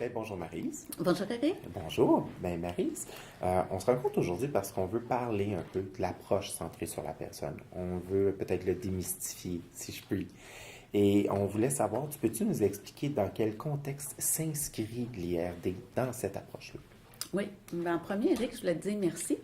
Bonjour Maryse. Bonjour Eric. Bonjour. Maryse, on se rencontre aujourd'hui parce qu'on veut parler un peu de l'approche centrée sur la personne. On veut peut-être le démystifier, si je puis. Et on voulait savoir, peux-tu nous expliquer dans quel contexte s'inscrit l'IRD dans cette approche-là? Oui, en premier, Eric, je voulais te dire merci.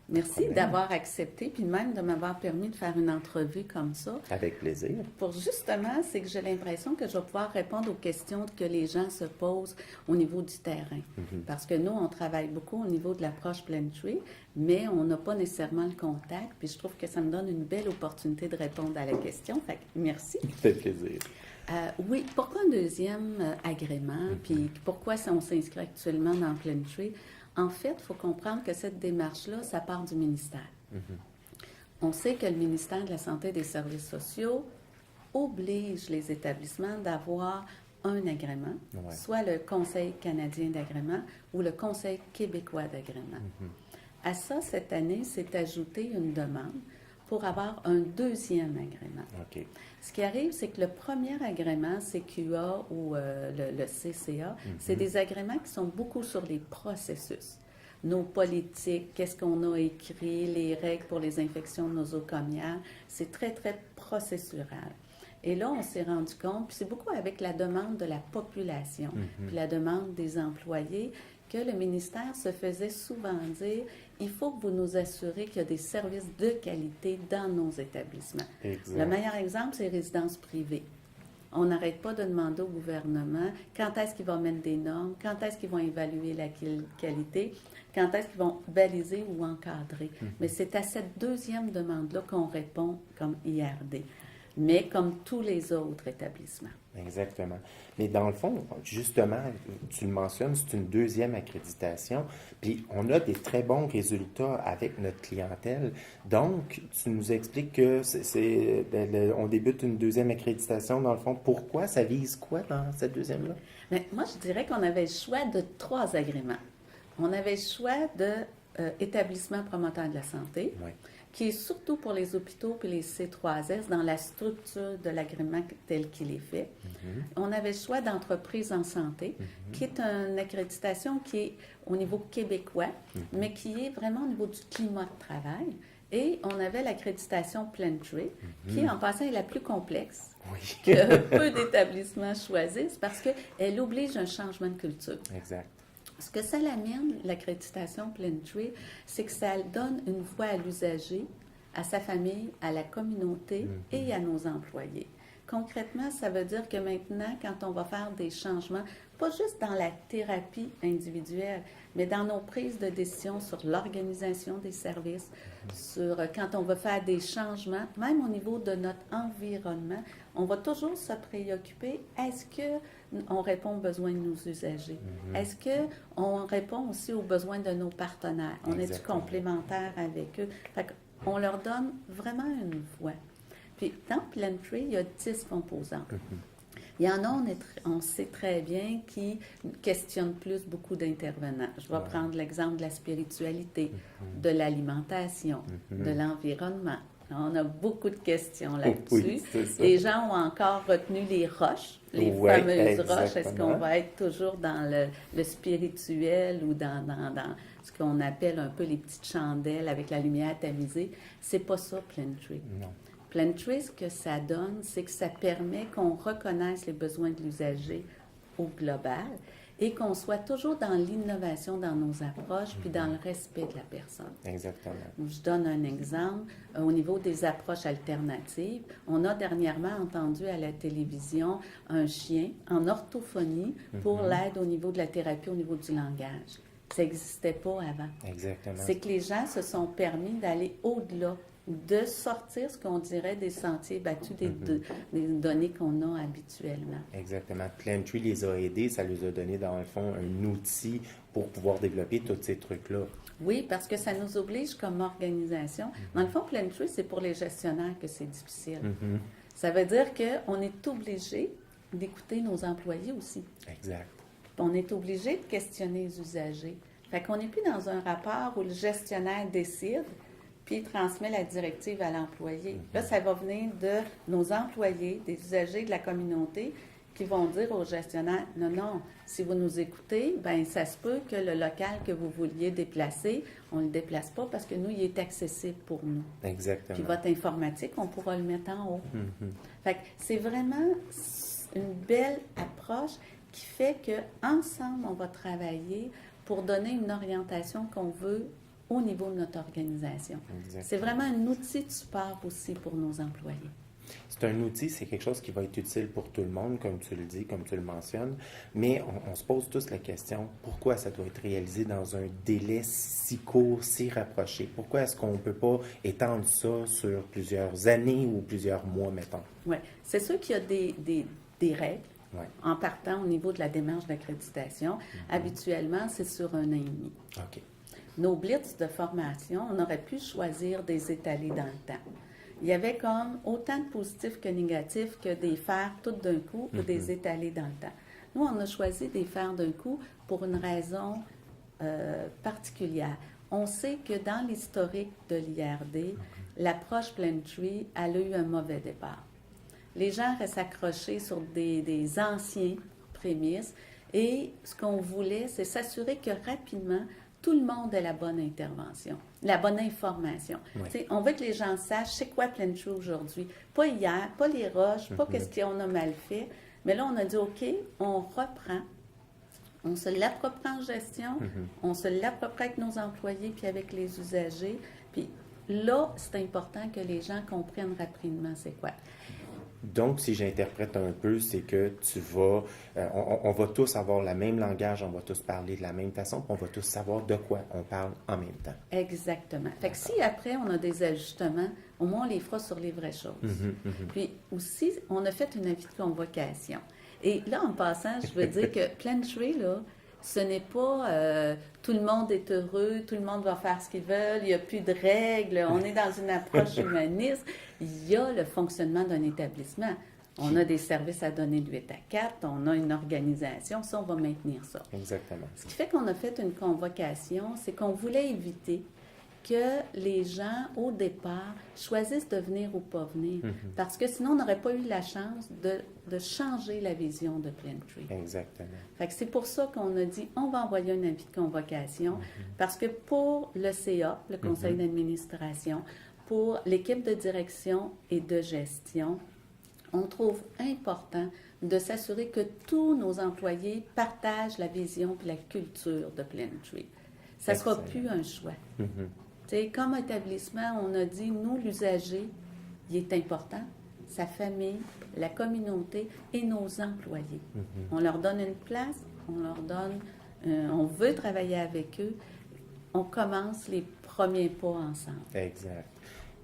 Merci Problème. d'avoir accepté, puis même de m'avoir permis de faire une entrevue comme ça. Avec plaisir. Pour justement, c'est que j'ai l'impression que je vais pouvoir répondre aux questions que les gens se posent au niveau du terrain. Parce que nous, on travaille beaucoup au niveau de l'approche Plantry, mais on n'a pas nécessairement le contact. Puis je trouve que ça me donne une belle opportunité de répondre à la question. Fait que merci. Ça fait plaisir. Oui, pourquoi un deuxième agrément? Puis pourquoi on s'inscrit actuellement dans Plantry? En fait, il faut comprendre que cette démarche-là, ça part du ministère. On sait que le ministère de la Santé et des Services sociaux oblige les établissements d'avoir un agrément, soit le Conseil canadien d'agrément ou le Conseil québécois d'agrément. À ça, cette année, s'est ajoutée une demande pour avoir un deuxième agrément. OK. Ce qui arrive, c'est que le premier agrément, CQA ou le CCA, c'est des agréments qui sont beaucoup sur les processus. Nos politiques, qu'est-ce qu'on a écrit, les règles pour les infections nosocomiales, c'est très, très processural. Et là, on s'est rendu compte, puis c'est beaucoup avec la demande de la population, puis la demande des employés, que le ministère se faisait souvent dire « il faut que vous nous assurez qu'il y a des services de qualité dans nos établissements ». Le meilleur exemple, c'est les résidences privées. On n'arrête pas de demander au gouvernement quand est-ce qu'ils vont mettre des normes, quand est-ce qu'ils vont évaluer la qualité, quand est-ce qu'ils vont baliser ou encadrer. Mais c'est à cette deuxième demande-là qu'on répond comme IRD, mais comme tous les autres établissements. Exactement. Mais dans le fond, justement, tu le mentionnes, c'est une deuxième accréditation, puis on a des très bons résultats avec notre clientèle. Donc, tu nous expliques que on débute une deuxième accréditation, dans le fond. Pourquoi? Ça vise quoi dans cette deuxième-là? Mais moi, je dirais qu'on avait le choix de 3 agréments. On avait le choix de établissement promoteur de la santé, qui est surtout pour les hôpitaux et les C3S dans la structure de l'agrément tel qu'il est fait. On avait le choix d'entreprise en santé, qui est une accréditation qui est au niveau québécois, mais qui est vraiment au niveau du climat de travail. Et on avait l'accréditation Plantry, qui, en passant, est la plus complexe que peu d'établissements choisissent parce qu'elle oblige un changement de culture. Exact. Ce que ça l'amène, l'accréditation Plantry, c'est que ça donne une voix à l'usager, à sa famille, à la communauté et à nos employés. Concrètement, ça veut dire que maintenant, quand on va faire des changements, pas juste dans la thérapie individuelle, mais dans nos prises de décision sur l'organisation des services, sur quand on veut faire des changements, même au niveau de notre environnement, on va toujours se préoccuper, est-ce qu'on répond aux besoins de nos usagers? Est-ce qu'on répond aussi aux besoins de nos partenaires? On est-tu complémentaire avec eux? Fait qu'on leur donne vraiment une voix. Puis, dans Plantry, il y a 10 composants. Il y en a, on sait très bien, qui questionnent plus beaucoup d'intervenants. Je vais prendre l'exemple de la spiritualité, de l'alimentation, de l'environnement. On a beaucoup de questions là-dessus. Les gens ont encore retenu les roches, les fameuses roches. Est-ce qu'on va être toujours dans le spirituel ou dans ce qu'on appelle un peu les petites chandelles avec la lumière tamisée? C'est pas ça, Plantry. Non. Plantry, ce que ça donne, c'est que ça permet qu'on reconnaisse les besoins de l'usager au global et qu'on soit toujours dans l'innovation dans nos approches puis dans le respect de la personne. Exactement. Je donne un exemple. Au niveau des approches alternatives, on a dernièrement entendu à la télévision un chien en orthophonie pour l'aide au niveau de la thérapie, au niveau du langage. Ça n'existait pas avant. Exactement. C'est que les gens se sont permis d'aller au-delà, de sortir ce qu'on dirait des sentiers battus, des données qu'on a habituellement. Exactement. Plantry les a aidés, ça les a donné, dans le fond, un outil pour pouvoir développer tous ces trucs-là. Oui, parce que ça nous oblige comme organisation. Dans le fond, Plantry, c'est pour les gestionnaires que c'est difficile. Ça veut dire qu'on est obligé d'écouter nos employés aussi. Exact. On est obligé de questionner les usagers. Fait qu'on n'est plus dans un rapport où le gestionnaire décide puis transmet la directive à l'employé. Là, ça va venir de nos employés, des usagers de la communauté qui vont dire aux gestionnaires, non, non, si vous nous écoutez, ben ça se peut que le local que vous vouliez déplacer, on ne le déplace pas parce que nous, il est accessible pour nous. Exactement. Puis votre informatique, on pourra le mettre en haut. Fait que c'est vraiment une belle approche qui fait qu'ensemble, on va travailler pour donner une orientation qu'on veut au niveau de notre organisation. Exactement. C'est vraiment un outil de support aussi pour nos employés. C'est un outil, c'est quelque chose qui va être utile pour tout le monde, comme tu le dis, comme tu le mentionnes, mais on se pose tous la question, pourquoi ça doit être réalisé dans un délai si court, si rapproché? Pourquoi est-ce qu'on ne peut pas étendre ça sur plusieurs années ou plusieurs mois, mettons? Oui, c'est sûr qu'il y a des règles. Ouais. En partant au niveau de la démarche d'accréditation, habituellement, c'est sur 1 an et demi. OK. Nos blitz de formation, on aurait pu choisir des étalés dans le temps. Il y avait comme autant de positifs que négatifs que des faire tout d'un coup ou des étalés dans le temps. Nous, on a choisi des faire d'un coup pour une raison particulière. On sait que dans l'historique de l'IRD, l'approche Plentry, elle a eu un mauvais départ. Les gens restent accrochés sur des anciens prémices et ce qu'on voulait, c'est s'assurer que rapidement, tout le monde ait la bonne intervention, la bonne information. Oui. On veut que les gens sachent c'est quoi Plentry aujourd'hui. Pas hier, pas les roches, pas qu'est-ce qu'on a mal fait. Mais là, on a dit, OK, on reprend. On se l'approprie en gestion, on se l'approprie avec nos employés puis avec les usagers. Puis là, c'est important que les gens comprennent rapidement c'est quoi. Donc, si j'interprète un peu, c'est que tu vas, on va tous avoir le même langage, on va tous parler de la même façon, puis on va tous savoir de quoi on parle en même temps. Exactement. Fait que si après on a des ajustements, au moins on les fera sur les vraies choses. Puis aussi, on a fait une avis de convocation. Et là, en passant, je veux dire que Plentry, là, ce n'est pas tout le monde est heureux, tout le monde va faire ce qu'il veut, il n'y a plus de règles, on est dans une approche humaniste. Il y a le fonctionnement d'un établissement. On a des services à donner de 8 à 4, on a une organisation, ça, on va maintenir ça. Exactement. Ce qui fait qu'on a fait une convocation, c'est qu'on voulait éviter que les gens, au départ, choisissent de venir ou pas venir. Parce que sinon, on n'aurait pas eu la chance de changer la vision de Plentry. Exactement. Fait que c'est pour ça qu'on a dit, on va envoyer un avis de convocation, parce que pour le CA, le conseil d'administration, pour l'équipe de direction et de gestion, on trouve important de s'assurer que tous nos employés partagent la vision et la culture de Plentry. Ça ne sera plus un choix. Comme établissement, on a dit, nous, l'usager, il est important, sa famille, la communauté et nos employés. On leur donne une place, on veut travailler avec eux, on commence les premiers pas ensemble. Exact.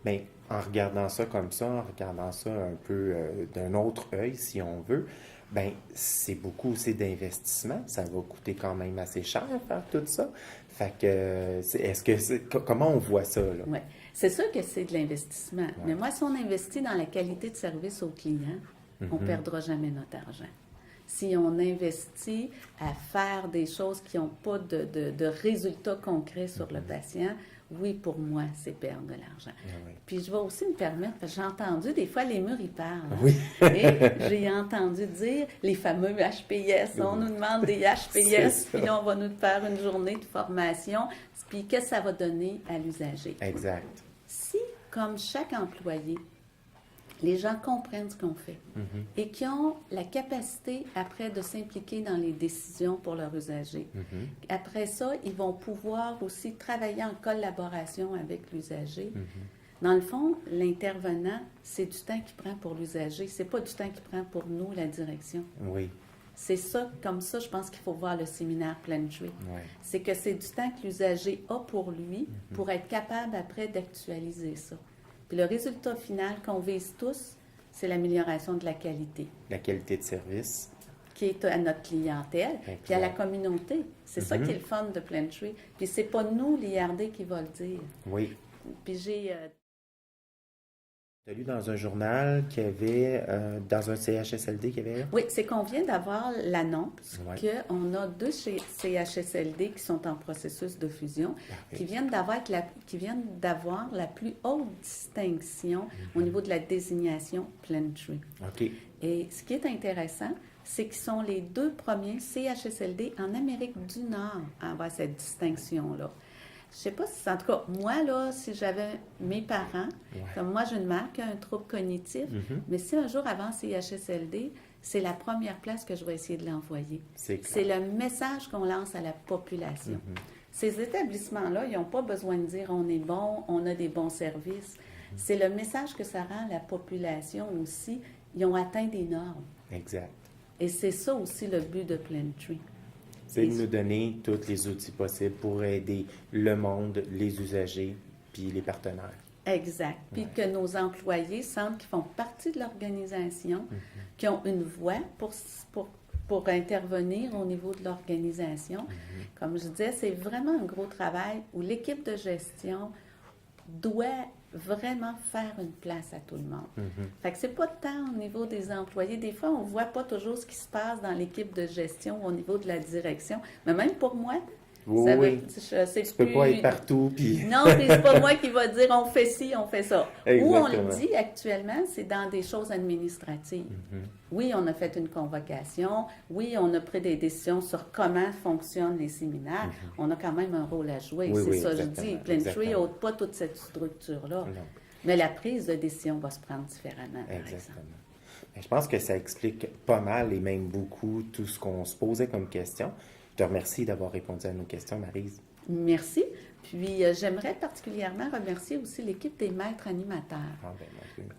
Bien, en regardant ça comme ça, en regardant ça un peu d'un autre œil, si on veut, bien, c'est beaucoup aussi d'investissement. Ça va coûter quand même assez cher faire tout ça. Fait que, comment on voit ça, là? Oui. C'est sûr que c'est de l'investissement. Mais moi, si on investit dans la qualité de service aux clients, on ne perdra jamais notre argent. Si on investit à faire des choses qui n'ont pas de résultats concrets sur le patient, oui, pour moi, c'est perdre de l'argent. Oui. Puis je vais aussi me permettre, parce que j'ai entendu, des fois, les murs, ils parlent. Oui. Et j'ai entendu dire les fameux HPS. On nous demande des HPS, puis là, on va nous faire une journée de formation. Puis qu'est-ce que ça va donner à l'usager? Exact. Si, comme chaque employé, les gens comprennent ce qu'on fait et qui ont la capacité, après, de s'impliquer dans les décisions pour leurs usagers. Après ça, ils vont pouvoir aussi travailler en collaboration avec l'usager. Dans le fond, l'intervenant, c'est du temps qu'il prend pour l'usager. C'est pas du temps qu'il prend pour nous, la direction. Oui. C'est ça, comme ça, je pense qu'il faut voir le séminaire Plentry. Oui. C'est que c'est du temps que l'usager a pour lui pour être capable, après, d'actualiser ça. Puis le résultat final qu'on vise tous, c'est l'amélioration de la qualité. La qualité de service. Qui est à notre clientèle, puis à la communauté. C'est ça qui est le fun de Plentry. Puis c'est pas nous, l'IRD, qui va le dire. Oui. Puis j'ai... Tu as lu dans un journal qu'il y avait, dans un CHSLD qu'il y avait... Oui, c'est qu'on vient d'avoir l'annonce Ouais. qu'on a 2 CHSLD qui sont en processus de fusion, qui viennent d'avoir la plus haute distinction au niveau de la désignation Plentry. OK. Et ce qui est intéressant, c'est qu'ils sont les 2 premiers CHSLD en Amérique du Nord à avoir cette distinction-là. Je sais pas si, en tout cas, moi, là, si j'avais mes parents, comme moi, j'ai une mère qui a un trouble cognitif, mais si un jour avant CHSLD, c'est la première place que je vais essayer de l'envoyer. C'est le message qu'on lance à la population. Ces établissements-là, ils n'ont pas besoin de dire on est bon, on a des bons services. C'est le message que ça rend à la population aussi. Ils ont atteint des normes. Exact. Et c'est ça aussi le but de Plantry. C'est de nous donner tous les outils possibles pour aider le monde, les usagers, puis les partenaires. Exact. Puis que nos employés sentent qu'ils font partie de l'organisation, qu'ils ont une voix pour intervenir au niveau de l'organisation. Comme je disais, c'est vraiment un gros travail où l'équipe de gestion doit vraiment faire une place à tout le monde. Fait que c'est pas tant au niveau des employés. Des fois, on voit pas toujours ce qui se passe dans l'équipe de gestion au niveau de la direction. Mais même pour moi, oui. Tu peux pas être partout. Puis... Non, puis c'est pas moi qui va dire on fait ci, on fait ça. Exactement. Où on le dit actuellement, c'est dans des choses administratives. Oui, on a fait une convocation. Oui, on a pris des décisions sur comment fonctionnent les séminaires. On a quand même un rôle à jouer. C'est ça, je dis. Plantry n'a pas toute cette structure-là. Mais la prise de décision va se prendre différemment, par exemple. Je pense que ça explique pas mal et même beaucoup tout ce qu'on se posait comme question. Je te remercie d'avoir répondu à nos questions, Maryse. Merci. Puis, j'aimerais particulièrement remercier aussi l'équipe des maîtres animateurs.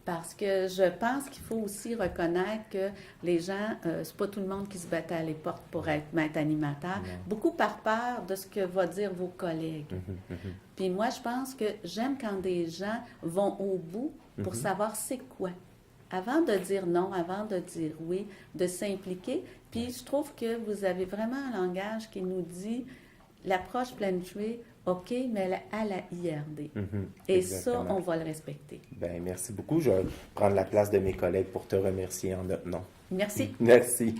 Parce que je pense qu'il faut aussi reconnaître que les gens, c'est pas tout le monde qui se battait à les portes pour être maître animateur. Beaucoup par peur de ce que vont dire vos collègues. Puis moi, je pense que j'aime quand des gens vont au bout pour savoir c'est quoi. Avant de dire non, avant de dire oui, de s'impliquer. Puis je trouve que vous avez vraiment un langage qui nous dit l'approche Plantry, OK, mais à la IRD. Et ça, on va le respecter. Bien, merci beaucoup. Je vais prendre la place de mes collègues pour te remercier en notre nom. Merci. Merci.